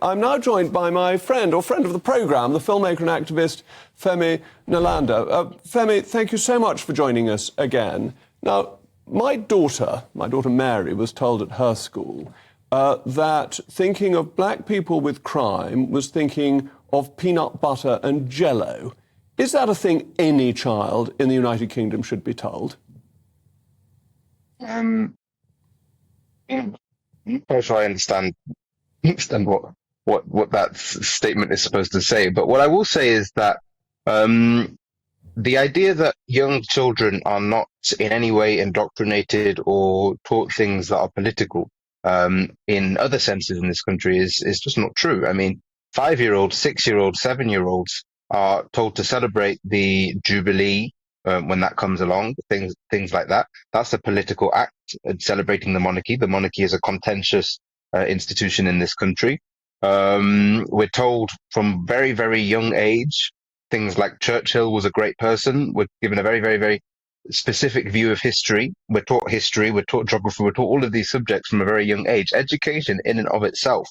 I'm now joined by my friend of the programme, the filmmaker and activist Femi Nalanda. Femi, thank you so much for joining us again. Now, my daughter Mary, was told at her school that thinking of black people with crime was thinking of peanut butter and Jell-O. Is that a thing any child in the United Kingdom should be told? I'm not sure I understand what that statement is supposed to say. But what I will say is that the idea that young children are not in any way indoctrinated or taught things that are political in other senses in this country is just not true. I mean, 5-year-olds, 6-year-olds, 7-year-olds are told to celebrate the Jubilee when that comes along, things like that. That's a political act, celebrating the monarchy. The monarchy is a contentious institution in this country. We're told from very, very young age things like Churchill was a great person. We're given a very, very, very specific view of history. We're taught geography, we're taught all of these subjects from a very young age. Education in and of itself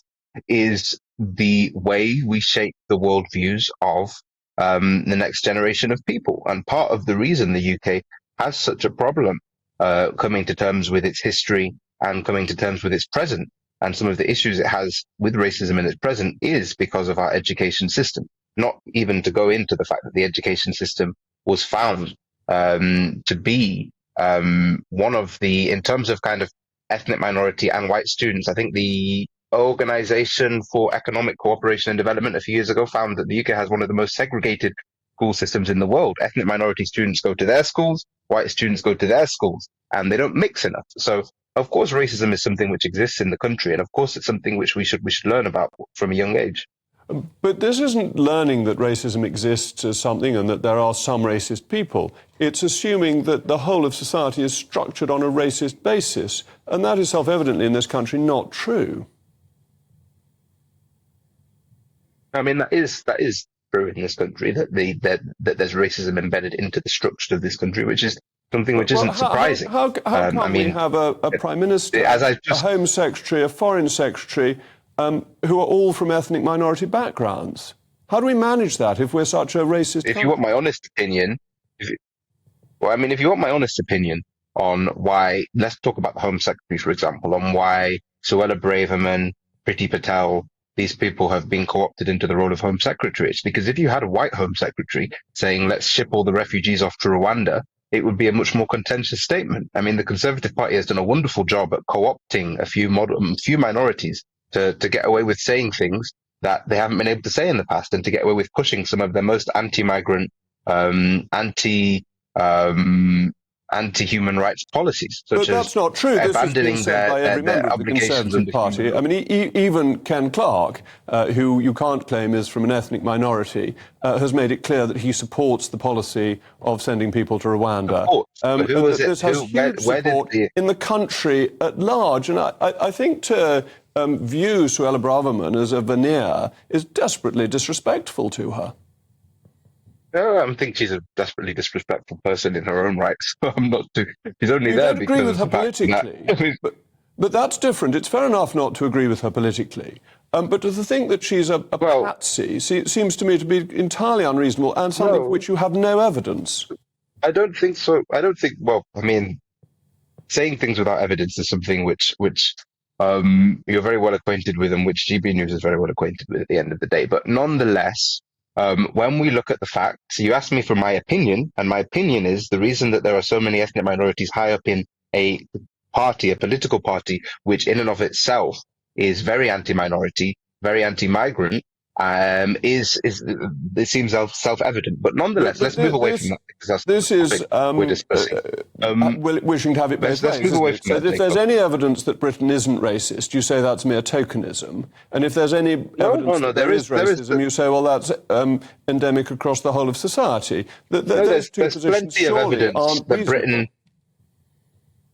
is the way we shape the worldviews of the next generation of people. And part of the reason the UK has such a problem coming to terms with its history and coming to terms with its present and some of the issues it has with racism in its present is because of our education system. Not even to go into the fact that the education system was found to be one of the, in terms of kind of ethnic minority and white students, I think the Organization for Economic Cooperation and Development a few years ago found that the UK has one of the most segregated school systems in the world. Ethnic minority students go to their schools, white students go to their schools, and they don't mix enough. So, of course, racism is something which exists in the country, and of course, it's something which we should learn about from a young age. But this isn't learning that racism exists as something and that there are some racist people. It's assuming that the whole of society is structured on a racist basis, and that is self-evidently in this country not true. I mean, that is true in this country, that there's racism embedded into the structure of this country, which is something which isn't surprising. How can we have a Prime Minister, a Home Secretary, a Foreign Secretary, who are all from ethnic minority backgrounds? How do we manage that if we're such a racist country? If you want my honest opinion, if you want my honest opinion on why, let's talk about the Home Secretary, for example, on why Suella Braverman, Priti Patel, these people have been co-opted into the role of Home Secretary. It's because if you had a white Home Secretary saying, let's ship all the refugees off to Rwanda, it would be a much more contentious statement. I mean, the Conservative Party has done a wonderful job at co-opting a few minorities to get away with saying things that they haven't been able to say in the past, and to get away with pushing some of their most anti-migrant, anti-human rights policies, such but that's not true. abandoning this has been said by every member of the Conservative Party. I mean, even Ken Clarke, who you can't claim is from an ethnic minority, has made it clear that he supports the policy of sending people to Rwanda. This has huge support in the country at large, and I think to view Suella Braverman as a veneer is desperately disrespectful to her. No, I think she's a desperately disrespectful person in her own right. So I'm not too. She's only you there don't because agree with her politically, but that's different. It's fair enough not to agree with her politically, but to think that she's a patsy seems to me to be entirely unreasonable and something for which you have no evidence. I don't think so. I don't think. Well, I mean, saying things without evidence is something which you're very well acquainted with, and which GB News is very well acquainted with at the end of the day. But nonetheless. When we look at the facts, you asked me for my opinion, and my opinion is the reason that there are so many ethnic minorities high up in a political party, which in and of itself is very anti-minority, very anti-migrant, it seems self-evident. But nonetheless, let's move away from that, because that's this is we're discussing. Wishing to have it both ways. Let's move away from that. So if there's any evidence that Britain isn't racist, you say that's mere tokenism. And if there's any evidence that there is racism, you say, well, that's endemic across the whole of society. There's plenty of evidence that Britain.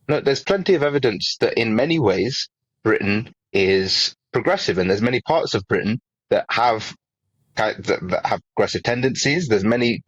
No, there's plenty of evidence that in many ways Britain is progressive, and there's many parts of Britain that have progressive tendencies. There's many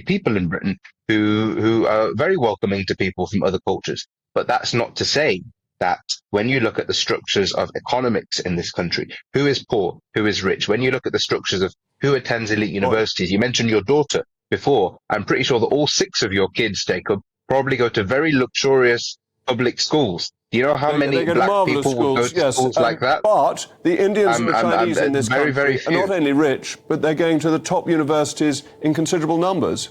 people in Britain who are very welcoming to people from other cultures. But that's not to say that when you look at the structures of economics in this country, who is poor, who is rich, when you look at the structures of who attends elite universities, you mentioned your daughter before. I'm pretty sure that all 6 of your kids, Jacob, probably go to very luxurious public schools. Do you know how They many go to black marvellous people would go schools, to yes. schools like that? But the Indians and the I'm Chinese in this very, country very are not few. only rich, but they're going to the top universities in considerable numbers.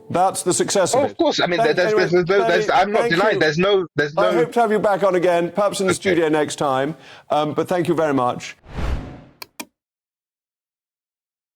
That's the success of it. Of course. I mean, I'm not thank denying. you. There's no. I hope to have you back on again, perhaps in the studio next time. But thank you very much.